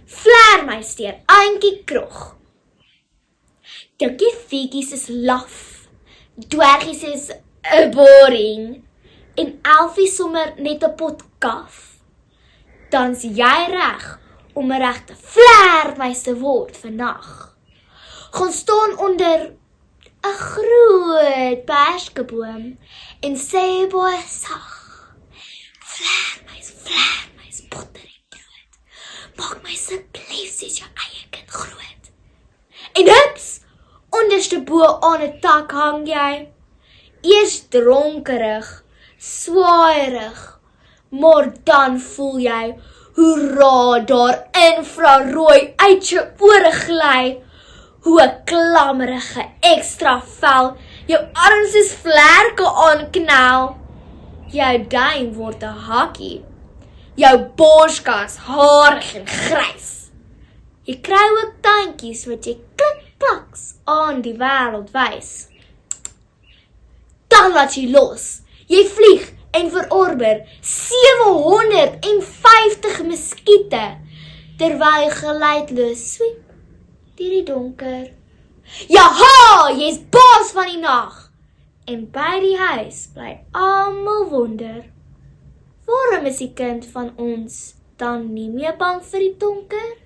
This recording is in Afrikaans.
vleermuis deur Aantjie Krog. Dikkie veetjies is laf, dwergies is boring, en Elfie sommer net 'n pot kaf. Dan's jy reg om 'n regte vleermuis te word vannag. Gaan staan onder 'n groot perskeboom en sê baie sag, vleermuis, botter en brood, maak my asseblief soos jou eie kind groot. En hups, onderste bo aan 'n tak hang jy, eers dronkerig, swaaierig, maar dan voel jy hoe raar daar infrarooi uit jou ore gly, hoe 'n klammerige ekstra vel jou arms soos vlerke aanknel. Jou duim word 'n hakkie, jou borskas haarig en grys. Jy kry ook tandjies wat jy klik-klaks aan die wêreld wys. Dan laat jy los, jy vlieg en verorbor 750 muskiete, terwyl jy geluidloos swiep deur die donker. Jaha, jy's baas van die nag, en by die huis bly almal wonder, waarom is die kind van ons dan nie meer bang vir die donker?